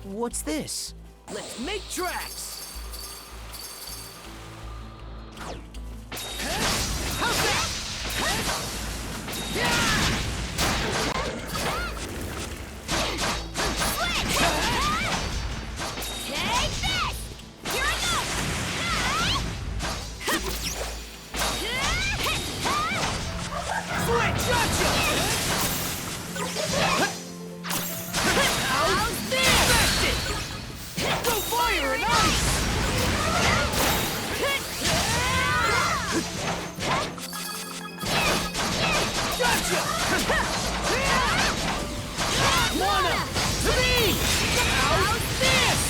What's this? Let's make tracks! How's that? Take this! Here I go! Switch! Gotcha! How's this? Smashed it! Go fire and ice! Gotcha! Wanna! To me! How's this?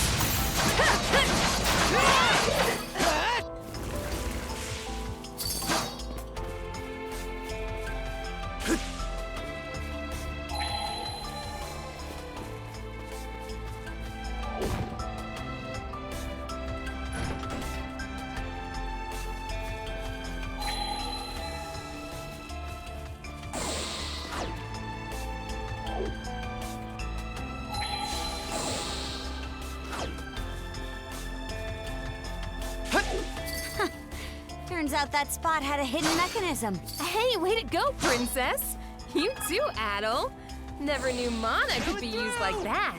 Turns out that spot had a hidden mechanism. Hey, way to go, princess! You too, Adol. Never knew mana could be used like that.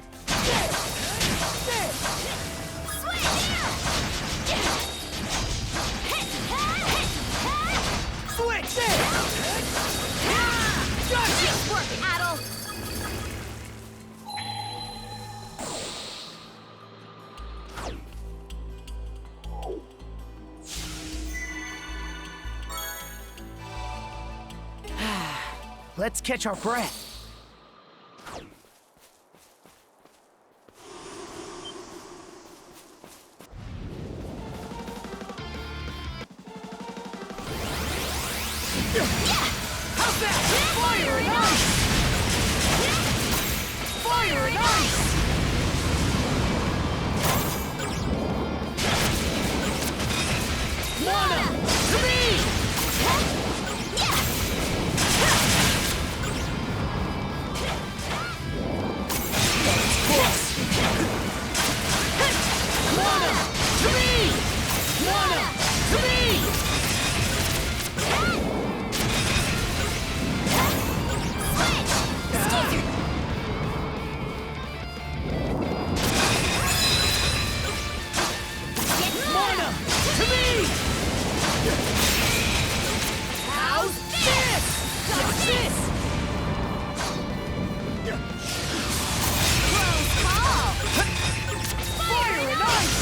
Switch! Nice work, Adol! Let's catch our breath. How's that? Fire and ice! Fire and ice! Wanna! To me! Wanna! To me! Wanna! To me! Wanna! To me! How's this? How's this? Close call! Fire and ice!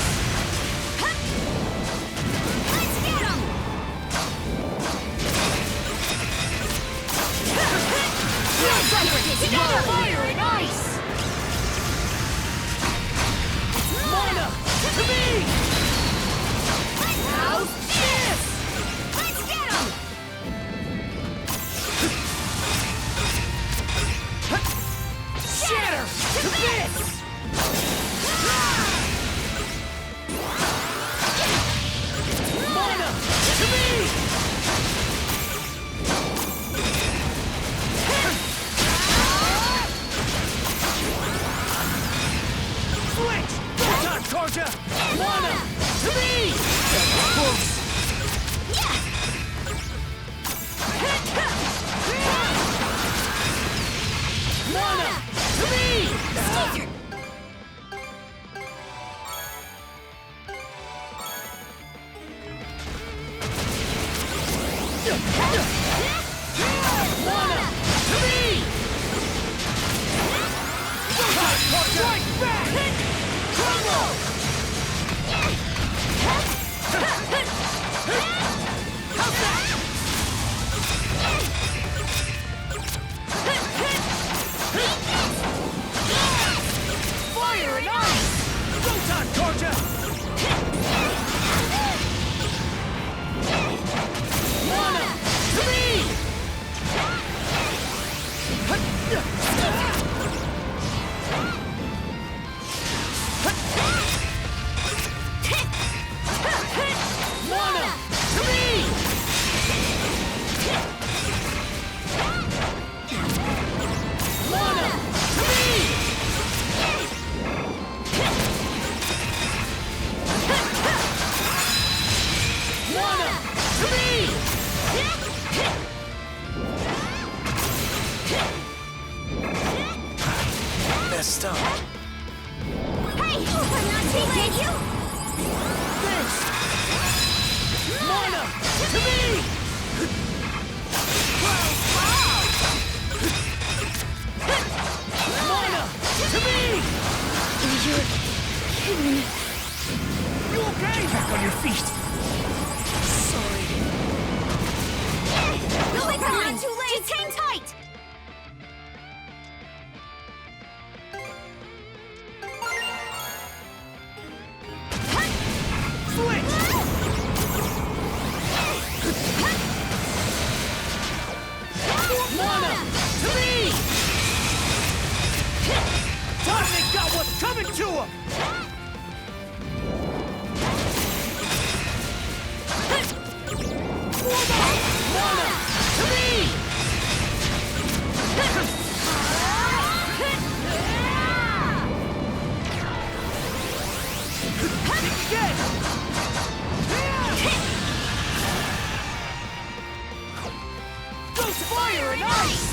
Let's get him! Together! Fire and ice! Wanna! To me! How's this? Let's get him! Shatter! To this! Wanna! To me! Switch! Go time, Karja! Wanna! To me! Close! Wanna! To me! Wanna! To me! Go time, Karja! Strike back! Crumble! How's that? Fire and ice! Go time, Karja! Wanna! To me! Wanna! To me! Wanna! To me! Messed up. Hey, I'm not too late. Thanks! Mana! To me! Mana! To me! You're hidden. You okay? Back on your feet. Sorry. Quick, I'm not too late. Just hang tight. Switch! Mana! To me! Target got what's coming to him! Mana! To me! Again! Ghost fire and ice!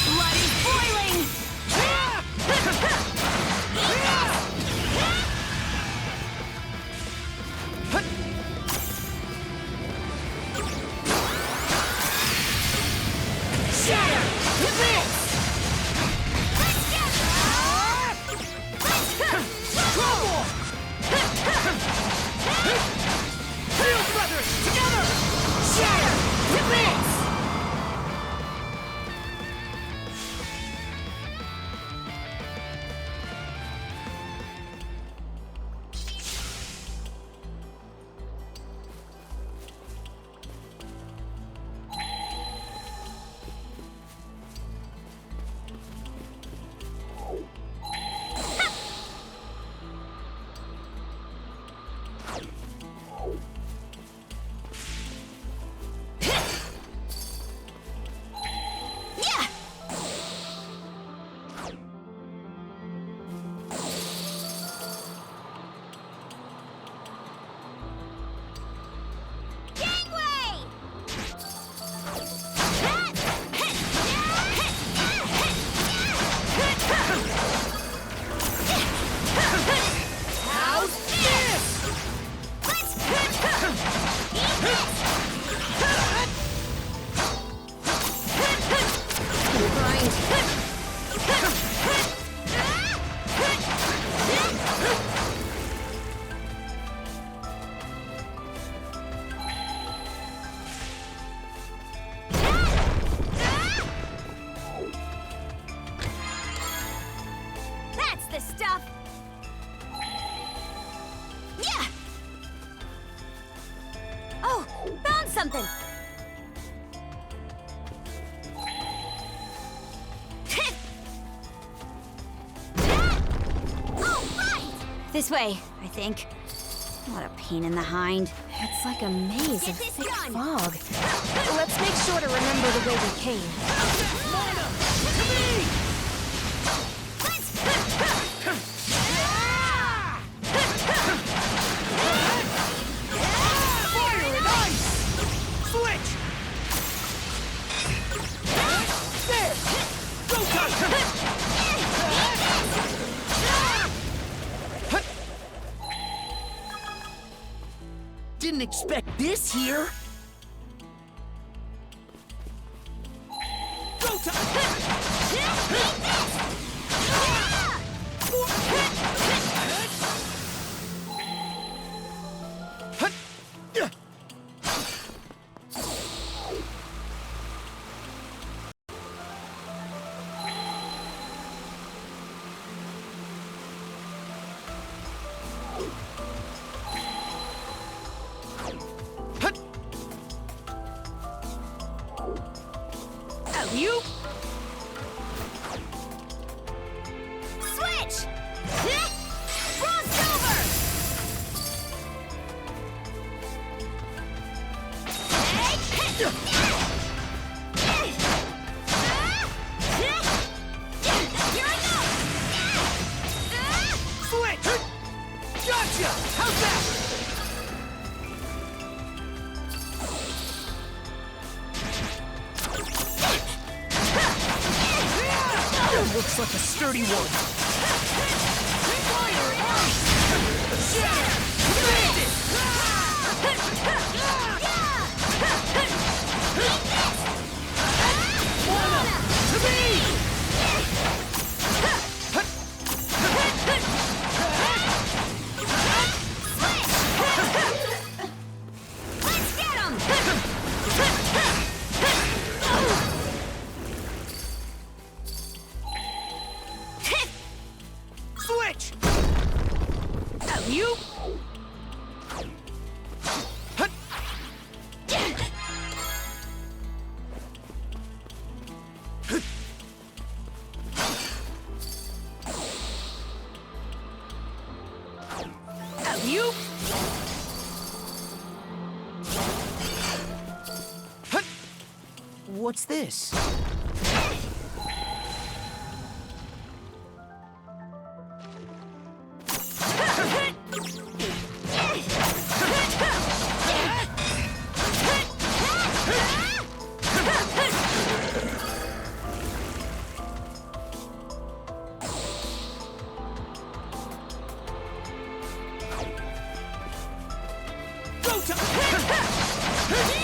Blood is boiling. Shatter! To this! Trouble! Field brothers, together! Shatter! To this! Yeah. Gangway. How's this? Let's eat this. That's the stuff. Yeah. Oh, found something. This way, I think. What a pain in the hind. It's like a maze Get of this thick done. fog. Let's make sure to remember the way we came. Mana! To me! Fire and ice! Switch! There! Go time! Didn't expect this here. Go You? Switch! Bronze silver! Here I go! Switch! Gotcha! How's that? Looks like a sturdy one. Fire and ice! Shatter! Bandit! Wanna! To me! Let's get him! Switch! You? You? What's this?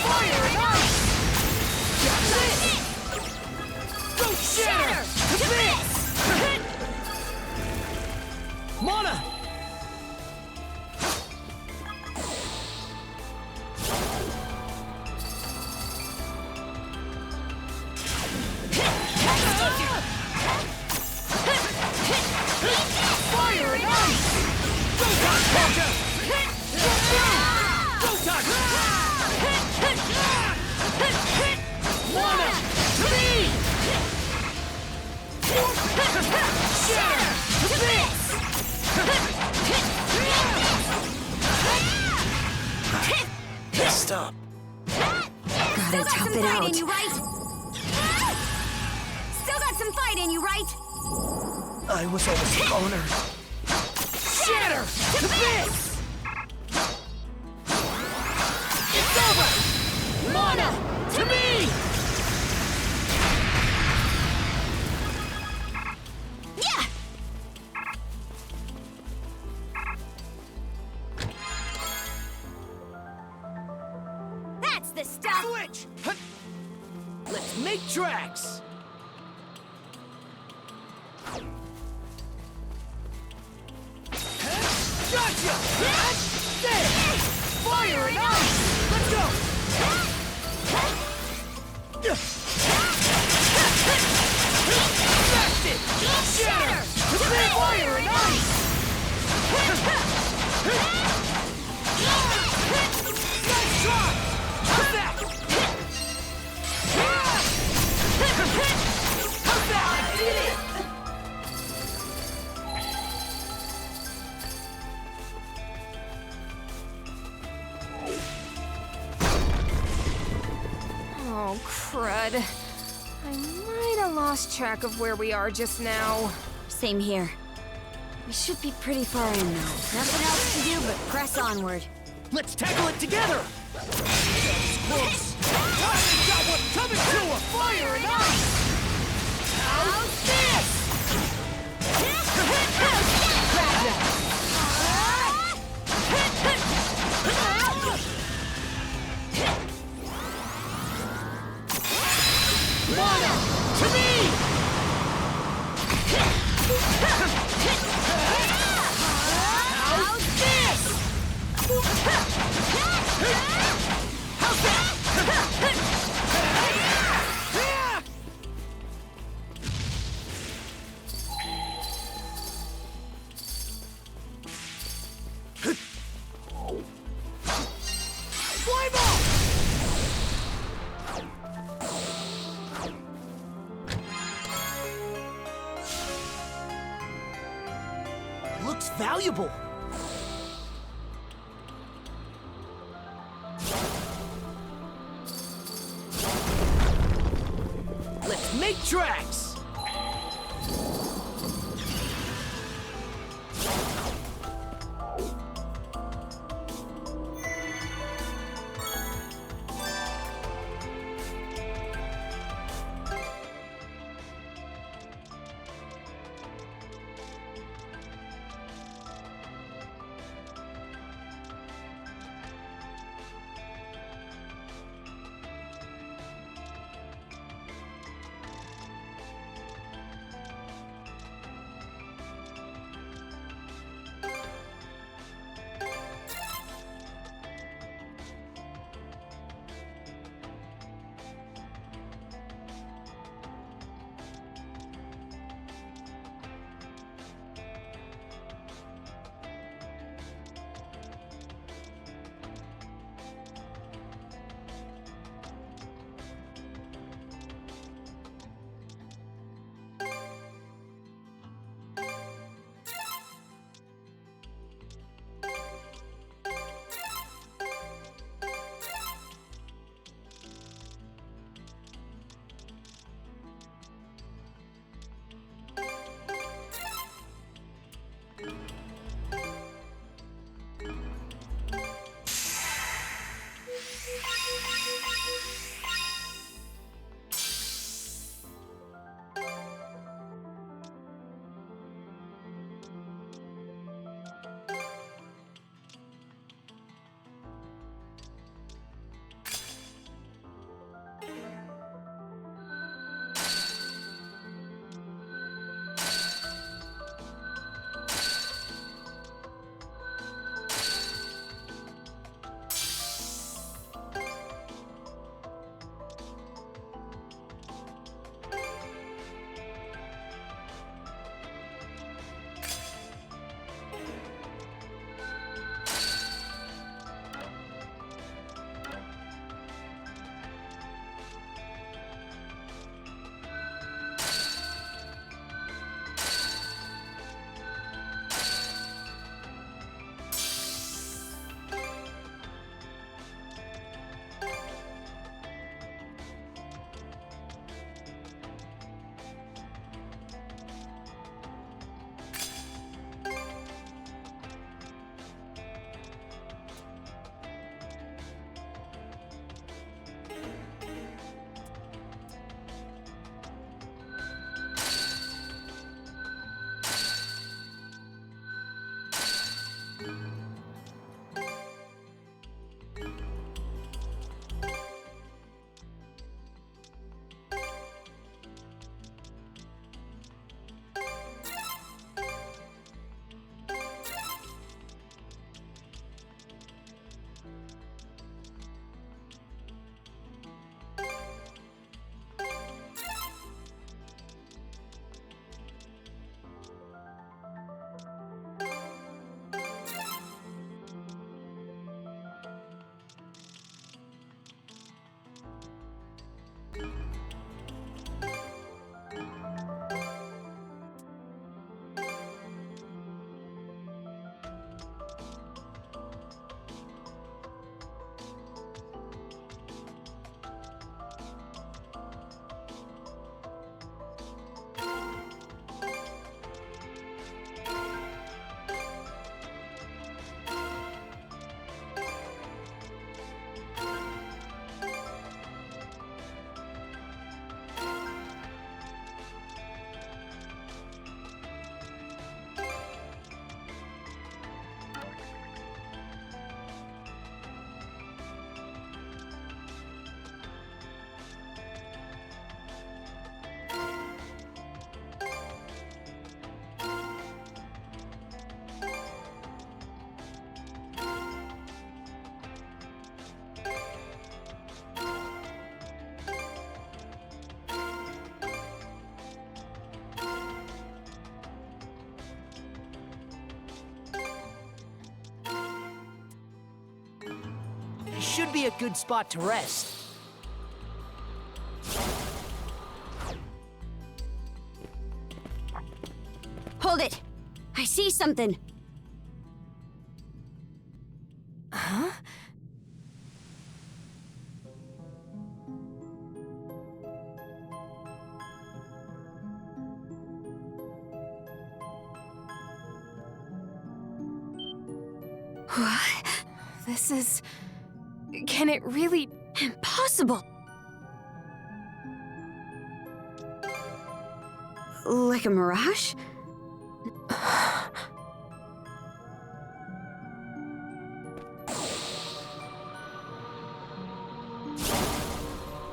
Fire and ice! Go shatter! To this! Mana! Fire and ice! Go time, Karja! Go time! Mana! To me! Shatter! To this! Stop. Gotta tough it out. In you, right? Still got some fight in you, right? I was almost a owner. Shatter! To this! It's over! Mana! To me! Yeah! That's the stuff! Switch! Let's make tracks! Gotcha! There! Fire and ice! Let's go! Blast it! Shatter! Fire and ice! Nice try! How's that? How's that? I did it! Oh, crud. I might have lost track of where we are just now. Same here. We should be pretty far in now. Nothing else to do but press onward. Let's tackle it together! Close! I've got one coming to a fire and ice! How's this? Mana! To me! How's this? How's that? Fly ball! valuable. Let's make tracks! Should be a good spot to rest. Hold it! I see something! What? This is... Can it really... Impossible! Like a mirage?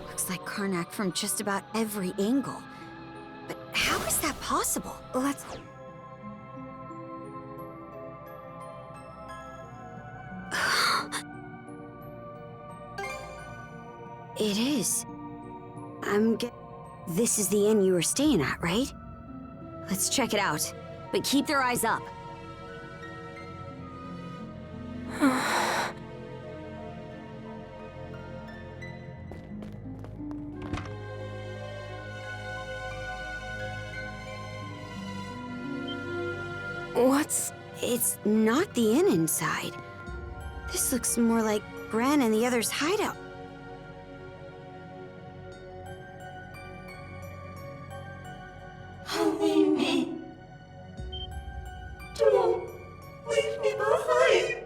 Looks like Karnak from just about every angle. But how is that possible? Let's... It is. This is the inn you were staying at, right? Let's check it out. But keep their eyes up. What's... It's not the inn inside. This looks more like Gran and the others' hideout. Leave me. Don't leave me behind.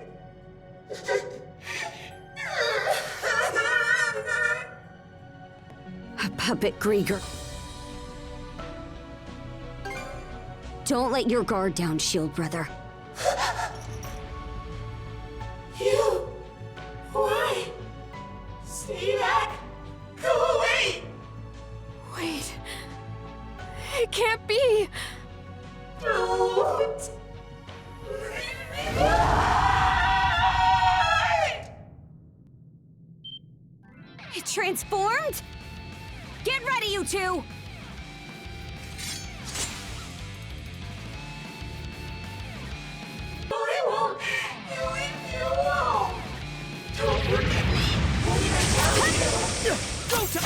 A puppet Grieger. Don't let your guard down, Shield Brother. You. Why? Stay back. Go away. Wait... It can't be! Don't leave me behind. It transformed? Get ready, you two! I won't leave you alone. Don't forget me. Go to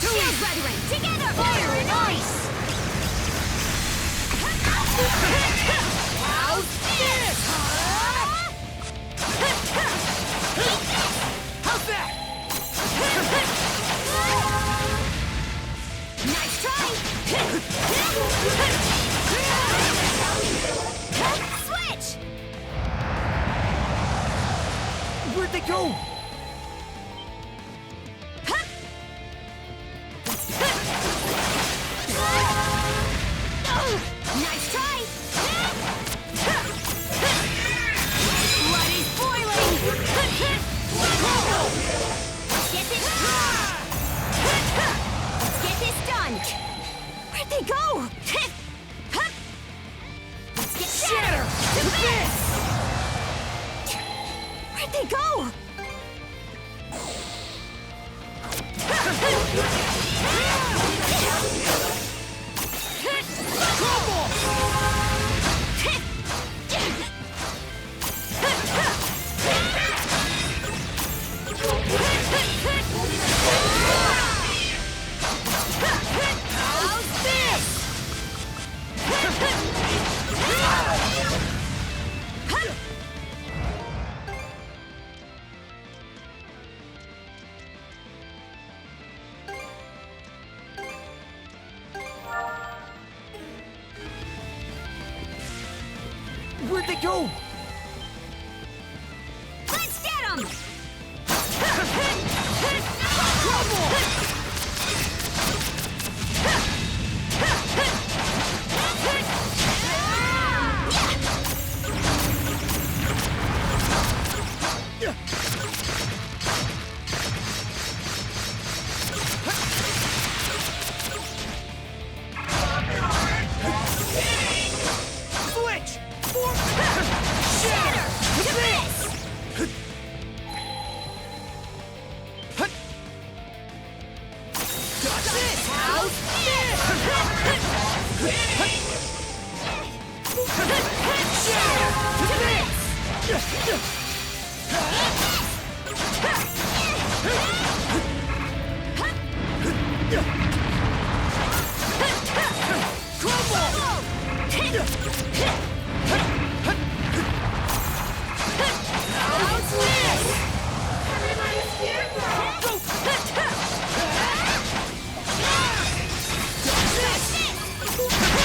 Shield Brethren, together! Fire and ice! How's this? How's that? Nice try! Switch! Where'd they go? Nice try! Blood is boiling! Let's get this... Let's get this done! Where'd they go? Let's get shatter! To this! Where'd they go? Where'd they go? Let's get them! Switch! Shatter! To this! Got this! How's Shatter! To this! How's this? Everybody's here now! Go!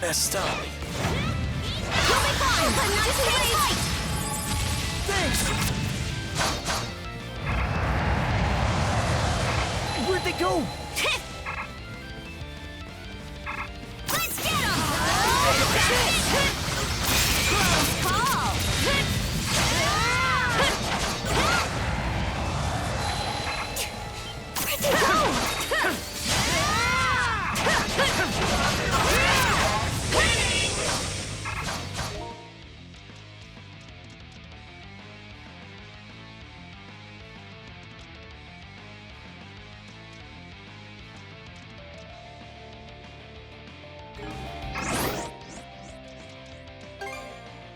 messed up. You'll be fine, but not too late! Thanks! Where'd they go? Let's get him! Close call! Where'd they go?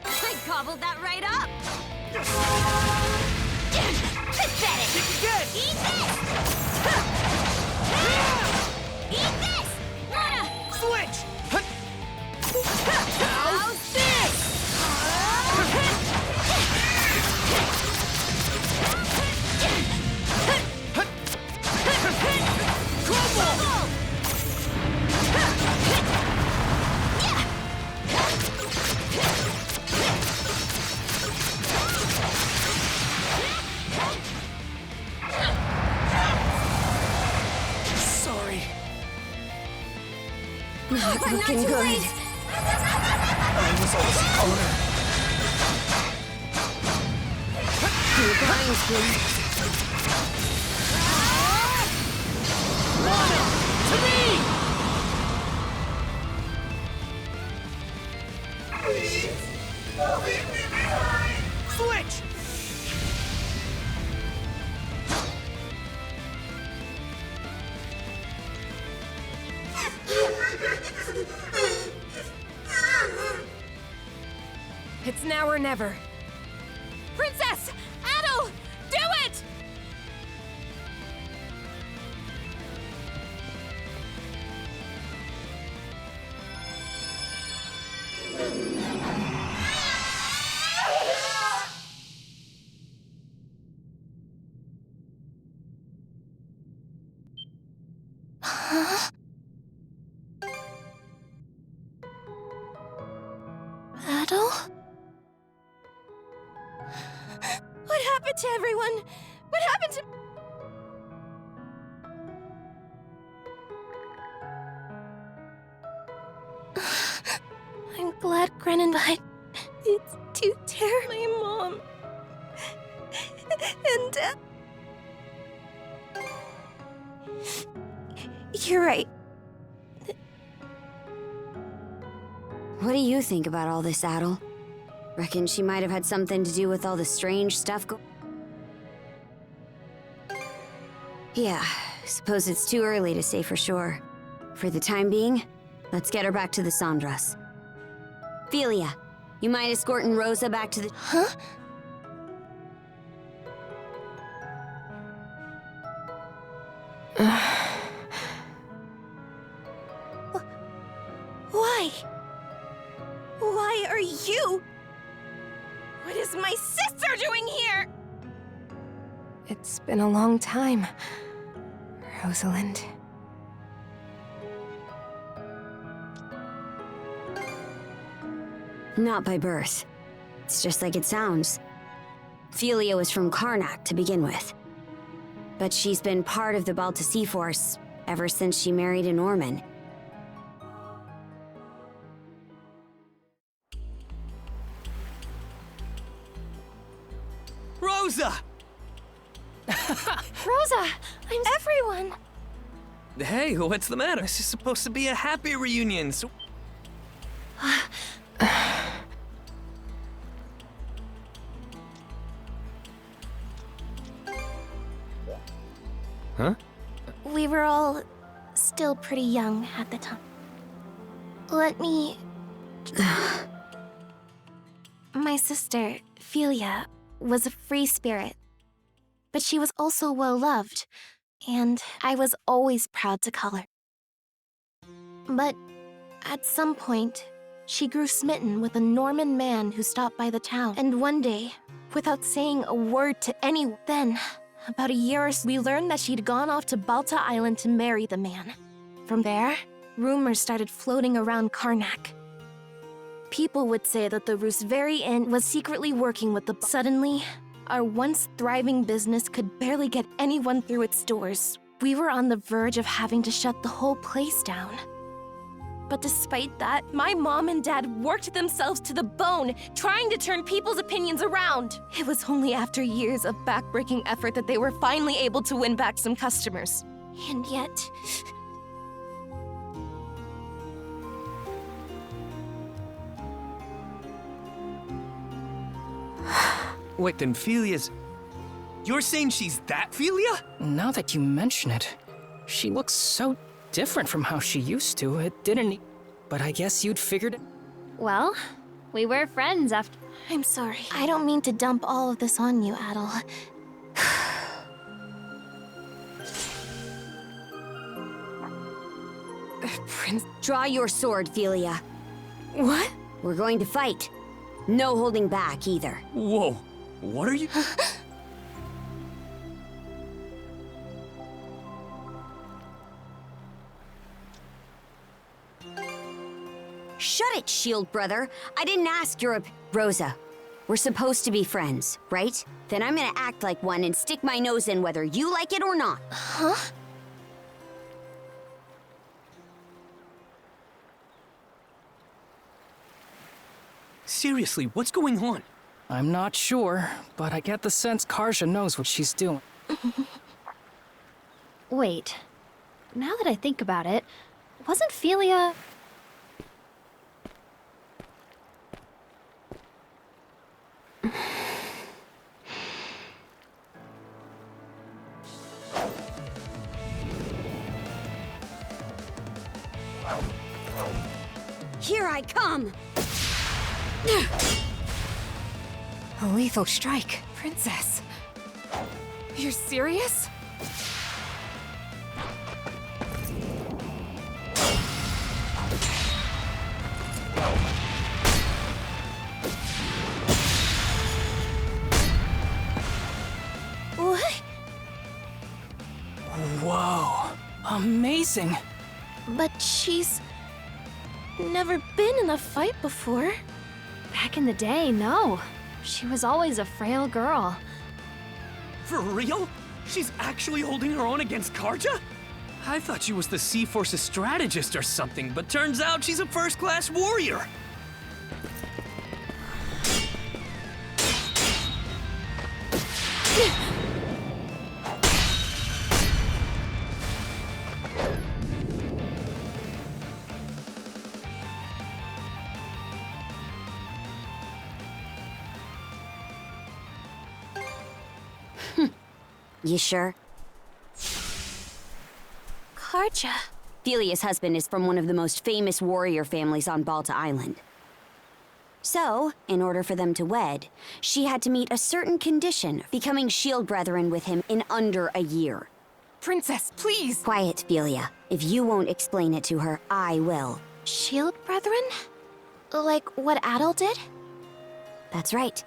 I gobbled that right up! Pathetic! Get! Eat this! Eat this! Wanna... Switch! How's this? Crumble! Sorry. Not But not looking too good. late. I was always a owner. You're behind me. Lana! To me! Please, don't leave me behind! Switch! It's now or never. Princess! Adol! Do it! Adol? What happened to everyone? What happened to... I'm glad Grennan died. It's too terrible. My mom. And, You're right. What do you think about all this, Adol? Reckon she might have had something to do with all the strange stuff Yeah, suppose it's too early to say for sure. For the time being, let's get her back to the Sandras. Philia, you mind escorting Rosa back to the... Huh? Why? Why are you? What is my sister doing here? It's been a long time, Rosalind. Not by birth. It's just like it sounds. Philia was from Karnak to begin with. But she's been part of the Balta Sea Force ever since she married a Norman. Rosa! Rosa, I'm everyone. Hey, what's the matter? This is supposed to be a happy reunion, so... Huh? We were all still pretty young at the time. Let me... My sister, Philia, was a free spirit. But she was also well-loved, and I was always proud to call her. But at some point, she grew smitten with a Norman man who stopped by the town. And one day, without saying a word to anyone, then, about a year or so, we learned that she'd gone off to Balta Island to marry the man. From there, rumors started floating around Karnak. People would say that the Rus very Inn was secretly working with the... Suddenly, our once thriving business could barely get anyone through its doors. We were on the verge of having to shut the whole place down. But despite that, my mom and dad worked themselves to the bone, trying to turn people's opinions around. It was only after years of backbreaking effort that they were finally able to win back some customers. And yet... Wait, then Filia's... You're saying she's that Filia? Now that you mention it, she looks so different from how she used to. It didn't... But I guess you'd figured it... Well, we were friends after... I'm sorry. I don't mean to dump all of this on you, Adol. Prince... Draw your sword, Filia. What? We're going to fight. No holding back, either. Whoa, what are you... Shut it, shield brother. I didn't ask your Rosa, we're supposed to be friends, right? Then I'm gonna act like one and stick my nose in whether you like it or not. Huh? Seriously, what's going on? I'm not sure, but I get the sense Karja knows what she's doing. Wait. Now that I think about it, wasn't Filia... Here I come! A lethal strike. Princess. You're serious? What? Whoa, amazing. But she's... never been in a fight before. Back in the day, no. She was always a frail girl. For real? She's actually holding her own against Karja? I thought she was the Sea Force's strategist or something, but turns out she's a first-class warrior. You sure? Karja. Filia's husband is from one of the most famous warrior families on Balta Island. So, in order for them to wed, she had to meet a certain condition, becoming shield brethren with him in under a year. Princess, please! Quiet, Filia. If you won't explain it to her, I will. Shield brethren? Like what Adol did? That's right.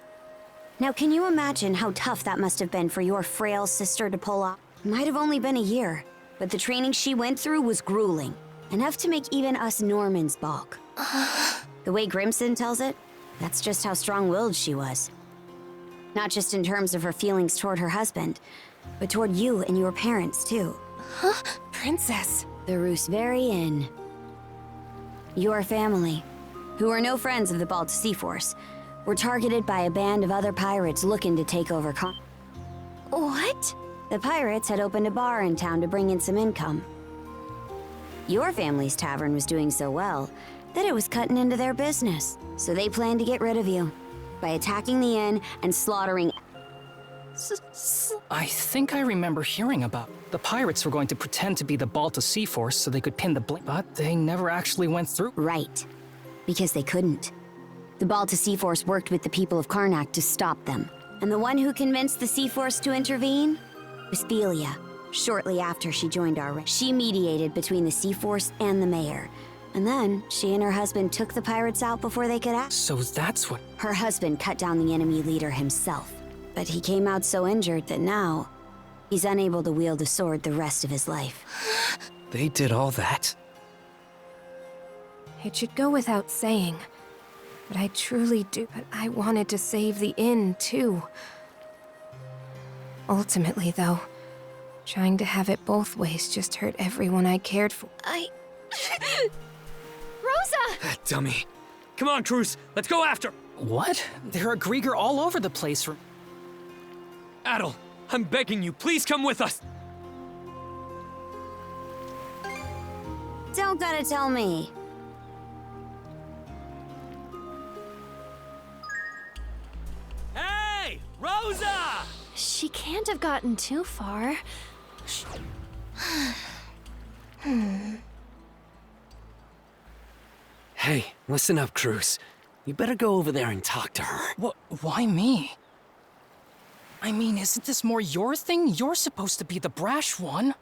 Now, can you imagine how tough that must have been for your frail sister to pull off? Might have only been a year, but the training she went through was grueling. Enough to make even us Normans balk. The way Grimson tells it, that's just how strong-willed she was. Not just in terms of her feelings toward her husband, but toward you and your parents, too. Huh? Princess! The Rus very Inn. Your family, who are no friends of the Balta Sea Force, were targeted by a band of other pirates looking to take over What? The pirates had opened a bar in town to bring in some income. Your family's tavern was doing so well that it was cutting into their business, so they planned to get rid of you by attacking the inn and slaughtering... I think I remember hearing about... The pirates were going to pretend to be the Balta Sea Force so they could pin the blame, but they never actually went through. Right. Because they couldn't. The Balta Sea Force worked with the people of Karnak to stop them. And the one who convinced the Sea Force to intervene was Filia. Shortly after she joined our... She mediated between the Sea Force and the mayor. And then, she and her husband took the pirates out before they could act. So that's what... Her husband cut down the enemy leader himself. But he came out so injured that now, he's unable to wield a sword the rest of his life. They did all that? It should go without saying. But I truly do. But I wanted to save the inn, too. Ultimately, though, trying to have it both ways just hurt everyone I cared for. Rosa! Dummy. Come on, Cruz. Let's go after. What? There are Grieger all over the place from... Adol, I'm begging you, please come with us. Don't gotta tell me. Hey, Rosa! She can't have gotten too far. Hey, listen up, Cruz. You better go over there and talk to her. What? Why me? I mean, isn't this more your thing? You're supposed to be the brash one.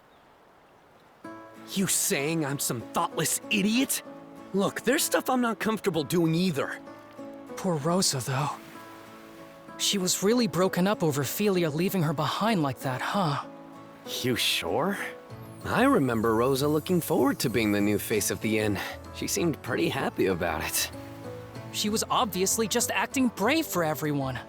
You saying I'm some thoughtless idiot? Look, there's stuff I'm not comfortable doing either. Poor Rosa, though. She was really broken up over Philia leaving her behind like that, huh? You sure? I remember Rosa looking forward to being the new face of the inn. She seemed pretty happy about it. She was obviously just acting brave for everyone.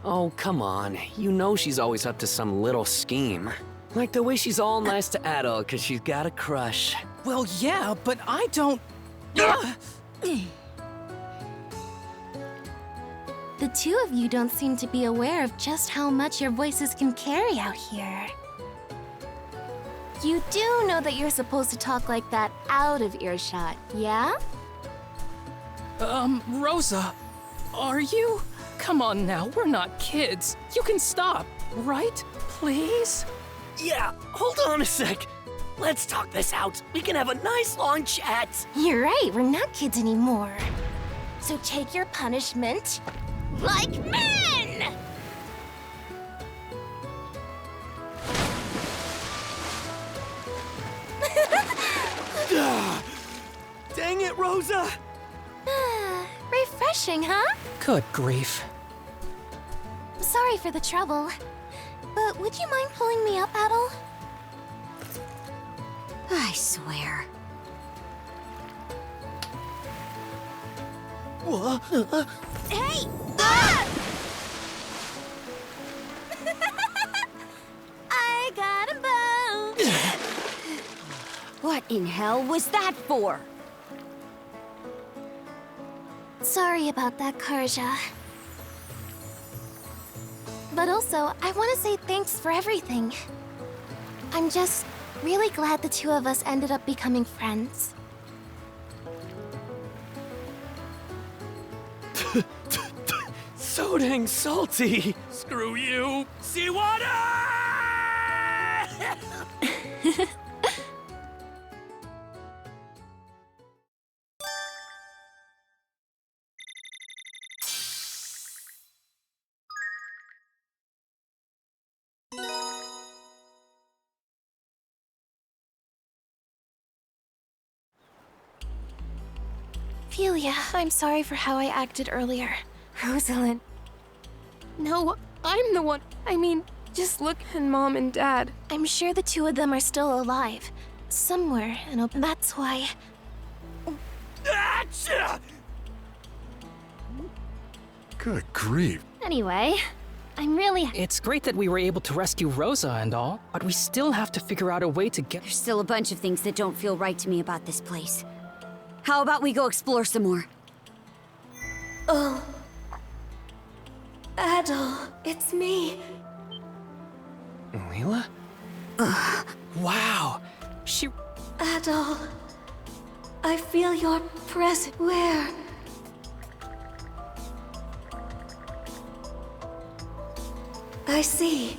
Oh, come on. You know she's always up to some little scheme. Like the way she's all nice to Adol because she's got a crush. Well, yeah, but I don't... The two of you don't seem to be aware of just how much your voices can carry out here. You do know that you're supposed to talk like that out of earshot, yeah? Rosa, are you? Come on now, we're not kids. You can stop, right? Please? Yeah, hold on a sec. Let's talk this out. We can have a nice long chat. You're right, we're not kids anymore. So take your punishment like men! Dang it, Rosa! Refreshing, huh? Good grief. Sorry for the trouble. But would you mind pulling me up, Adol? I swear. Hey! Ah! I got a bone! What in hell was that for? Sorry about that, Karja. But also, I want to say thanks for everything. I'm just really glad the two of us ended up becoming friends. So dang salty. Screw you. Seawater! Philia, I'm sorry for how I acted earlier. Rosalind. No, I'm the one. I mean, just look at Mom and Dad. I'm sure the two of them are still alive. Somewhere, and that's why... Achoo! Good grief. Anyway, I'm really... It's great that we were able to rescue Rosa and all, but we still have to figure out a way to get... There's still a bunch of things that don't feel right to me about this place. How about we go explore some more? Oh. Adol, it's me. Leela? Wow. She... Adol, I feel your presence. Where? I see.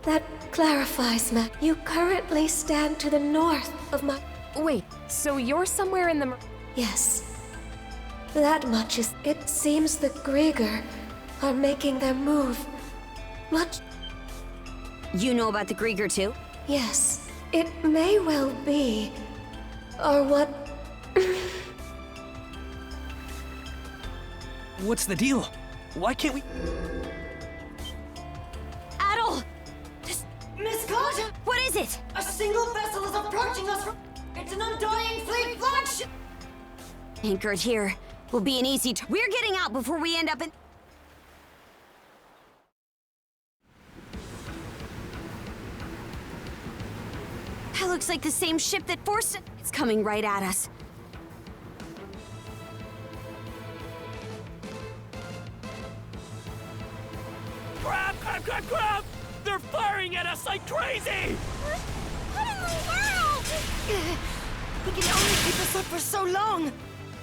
That clarifies, Matt. You currently stand to the north of my... Wait, so you're somewhere in the... Yes. That much is... It seems the Grieger are making their move. Much... You know about the Grieger too? Yes. It may well be. Or what... What's the deal? Why can't we... Adol! Miss Karja! What is it? A single vessel is approaching us from... It's an undying fleet flagship! Anchored here. will be an easy We're getting out before we end up in... That looks like the same ship that forced it. It's coming right at us. Grab, grab, grab, grab! They're firing at us like crazy! What in the world? We can only keep this up for so long.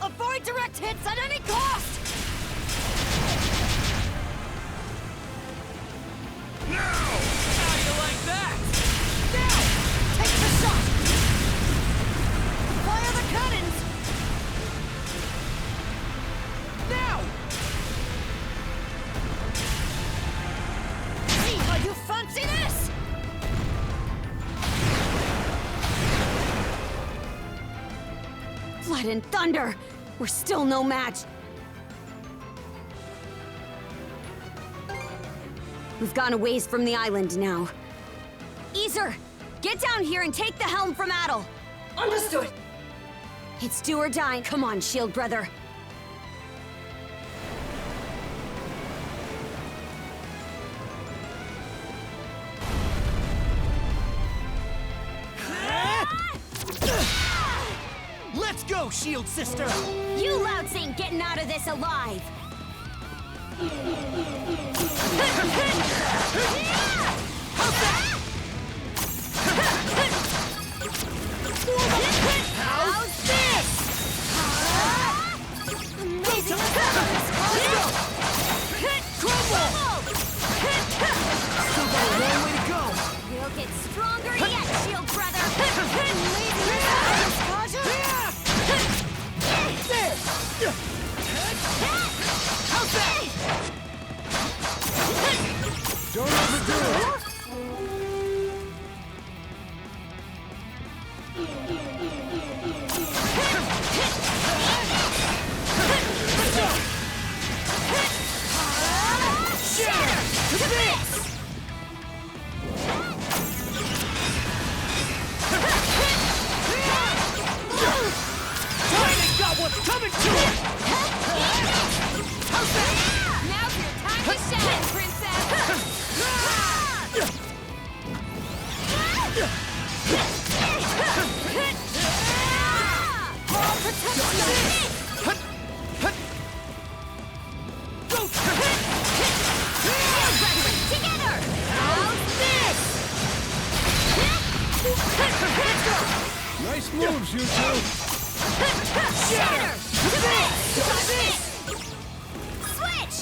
Avoid direct hits at any cost! Now! How do you like that? Now! Take the shot! Fire the cannons! Now! See how you fancy this! Blood and thunder! We're still no match. We've gone a ways from the island now. Easer! Get down here and take the helm from Adol! Understood! It's do or die. Come on, shield brother. Let's go, shield sister! You louts ain't getting out of this alive! How's this? Amazing! Crumble! Still got a long way to go! We'll get stronger yet, shield brother! There! How's that? Don't overdo it! Got what's coming to it! Now's your time to shine, princess! Together! How's this? Nice moves, you two! Shatter! Switch!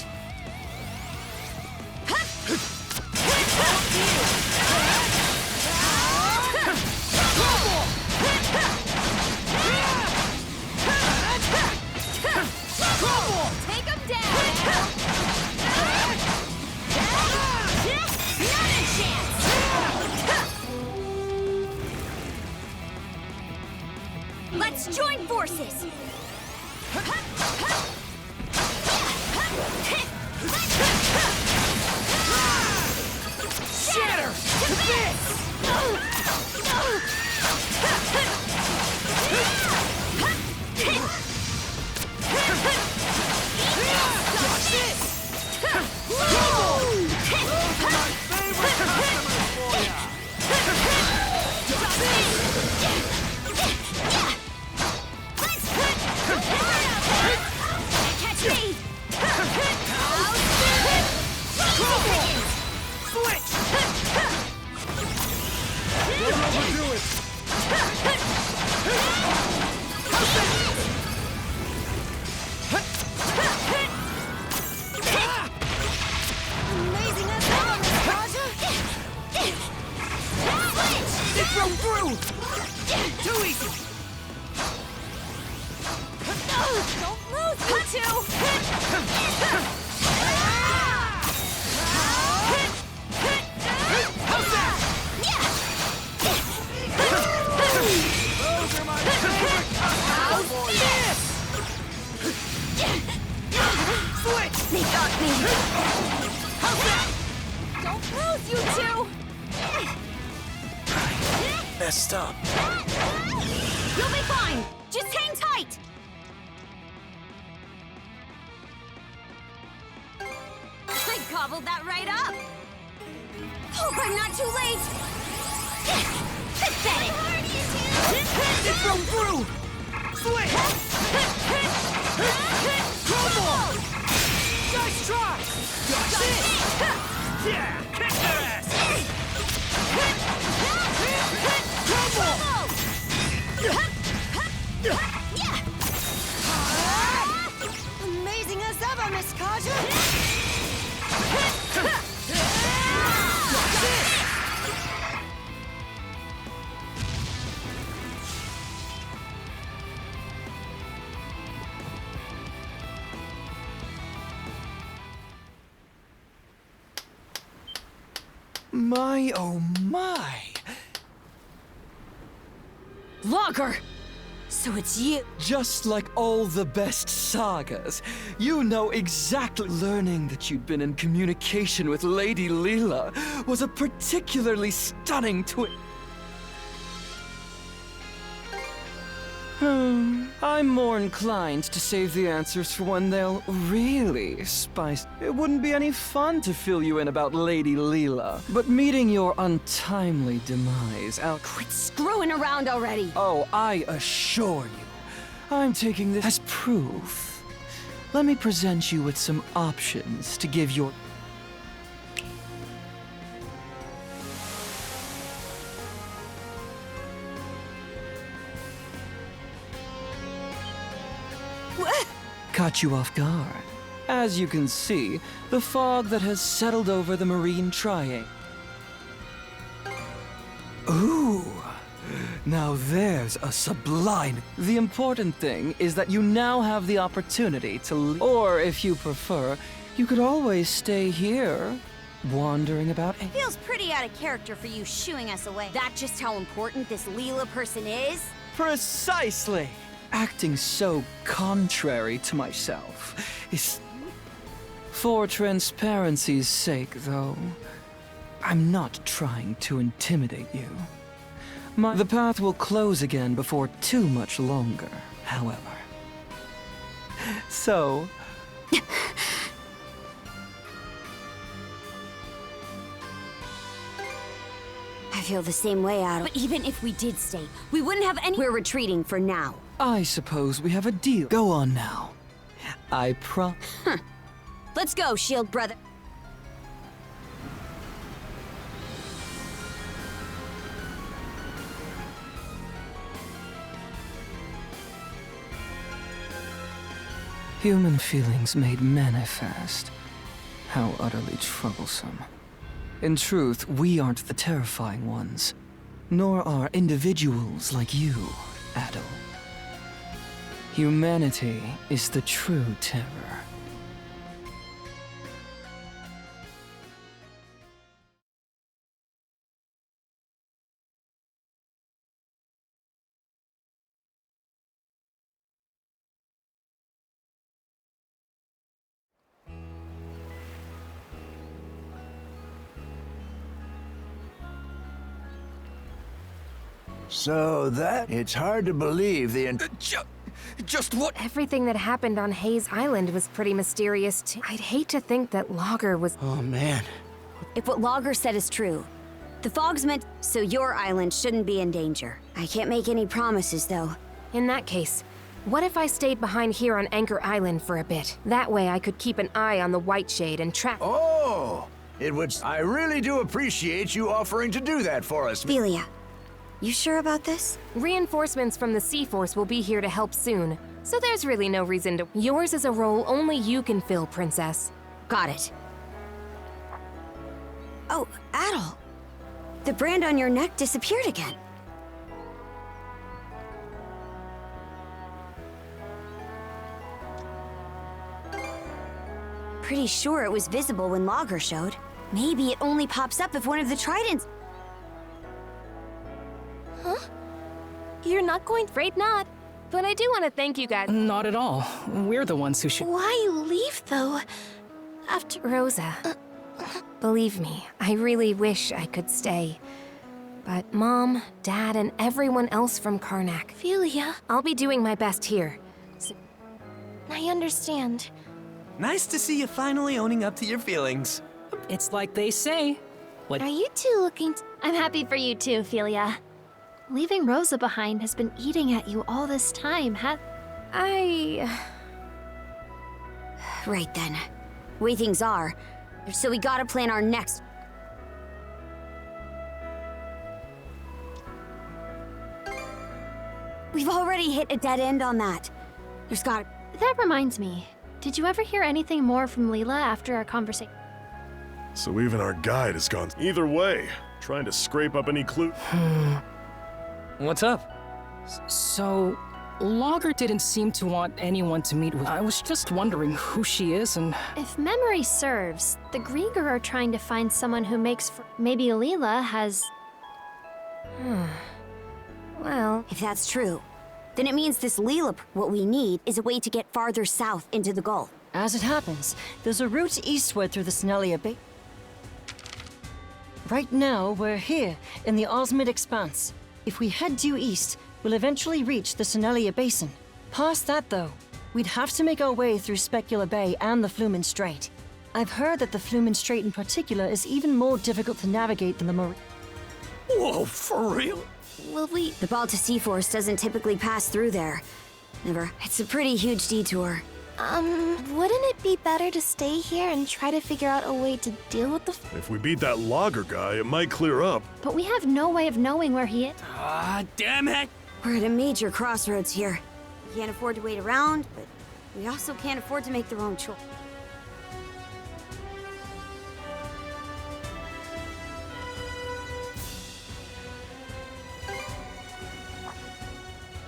Take him down! Not a chance! Let's join forces! Shatter! To this! Catch me! Switch! Don't overdo it! Amazing as hell, Miss Karja! It broke through! Too easy! Don't lose, you two! How's that? Those are my favorite customers for you! Switch! They got me! How's that? Don't lose, you two! Messed up. You'll be fine! Just hang tight! gobbled that right up! Hope I'm not too late! Pathetic! It broke through! Swing! Crumble! Nice try! Got it! Yeah, kick their ass! Crumble! Amazing as ever, Miss Karja! My, oh my! Lager! So it's you! Just like all the best sagas, you know exactly. Learning that you'd been in communication with Lady Leela was a particularly stunning twist. I'm more inclined to save the answers for when they'll really spice. It wouldn't be any fun to fill you in about Lady Leela, but meeting your untimely demise out. Quit screwing around already! Oh, I assure you, I'm taking this as proof. Let me present you with some options to give your... Caught you off guard. As you can see, the fog that has settled over the marine triangle. Ooh, now there's a sublime. The important thing is that you now have the opportunity to leave. Or if you prefer, you could always stay here, wandering about. Feels pretty out of character for you shooing us away. That just how important this Leela person is? Precisely! Acting so contrary to myself is... For transparency's sake, though, I'm not trying to intimidate you. The path will close again before too much longer, however. So... I feel the same way, Adol. But even if we did stay, we wouldn't have any— We're retreating for now. I suppose we have a deal. Go on now. I Let's go, Shield brother. Human feelings made manifest. How utterly troublesome. In truth, we aren't the terrifying ones, nor are individuals like you, Adol. Humanity is the true terror. So it's hard to believe the Just what? Everything that happened on Hayes Island was pretty mysterious, too. I'd hate to think that Lager was— Oh, man. If what Lager said is true, the fog's meant— so your island shouldn't be in danger. I can't make any promises, though. In that case, what if I stayed behind here on Anchor Island for a bit? That way I could keep an eye on the White Shade and track— Oh! It would... I really do appreciate you offering to do that for us. Ophelia, you sure about this? Reinforcements from the Sea Force will be here to help soon, so there's really no reason to— Yours is a role only you can fill, Princess. Got it. Oh, Adol. The brand on your neck disappeared again. Pretty sure it was visible when Lager showed. Maybe it only pops up if one of the tridents— Huh? You're not going— Afraid not. But I do want to thank you guys. Not at all. We're the ones who should— Why leave, though? After— Rosa. Believe me, I really wish I could stay. But Mom, Dad, and everyone else from Karnak— Ophelia, I'll be doing my best here. I understand. Nice to see you finally owning up to your feelings. It's like they say. Are you two looking I'm happy for you too, Philia. Leaving Rosa behind has been eating at you all this time, Right then. Way things are. So we gotta plan our next... We've already hit a dead end on that. There's got... That reminds me. Did you ever hear anything more from Leela after our conversation? So even our guide has gone either way, trying to scrape up any clue. What's up? So, Logger didn't seem to want anyone to meet with. I was just wondering who she is and... If memory serves, the Grieger are trying to find someone who makes Maybe Leela has... Well, if that's true, then it means this Leela... What we need is a way to get farther south into the Gulf. As it happens, there's a route eastward through the Senelia Bay. Right now, we're here, in the Osmid Expanse. If we head due east, we'll eventually reach the Senelia Basin. Past that, though, we'd have to make our way through Specula Bay and the Flumen Strait. I've heard that the Flumen Strait in particular is even more difficult to navigate than the Marine. Whoa, for real? will we? The Balta Sea Force doesn't typically pass through there. Never. It's a pretty huge detour. Wouldn't it be better to stay here and try to figure out a way to deal with the... If we beat that logger guy, it might clear up. But we have no way of knowing where he is. Ah, damn it! We're at a major crossroads here. We can't afford to wait around, but we also can't afford to make the wrong choice.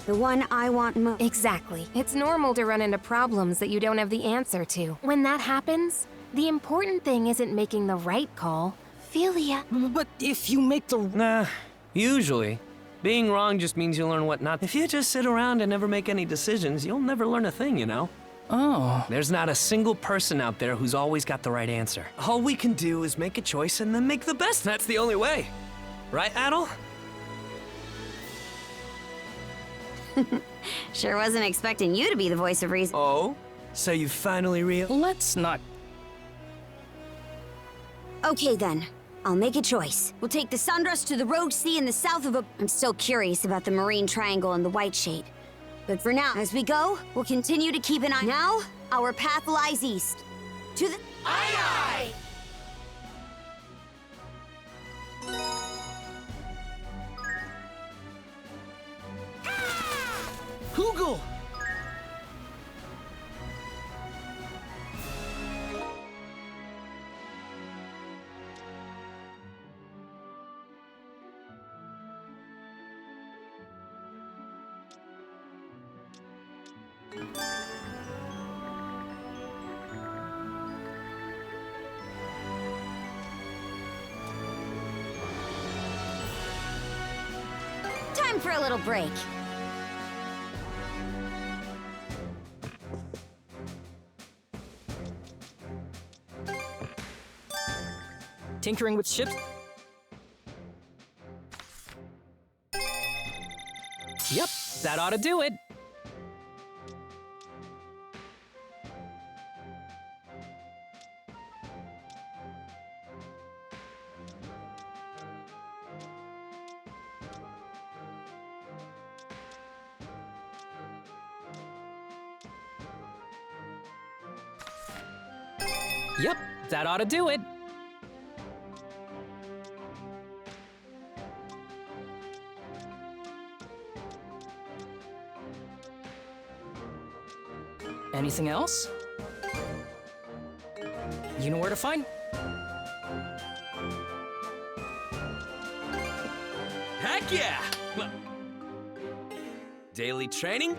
The one I want most. Exactly. It's normal to run into problems that you don't have the answer to. When that happens, the important thing isn't making the right call. Philia. But if you make the... Nah, usually. Being wrong just means you learn what not. If you just sit around and never make any decisions, you'll never learn a thing, you know? Oh. There's not a single person out there who's always got the right answer. All we can do is make a choice and then make the best. That's the only way. Right, Adol? Sure wasn't expecting you to be the voice of reason. Oh? So you finally Let's not... Okay then. I'll make a choice. We'll take the Sandras to the Rogue Sea in the south of a... I'm still curious about the Marine Triangle and the White Shade. But for now, as we go, we'll continue to keep an eye... Now, our path lies east. To the... Aye, aye! Hoogle! Time for a little break. Tinkering with ships? Yep, that ought to do it. Yep, that ought to do it. Anything else? You know where to find? Heck yeah! Daily training?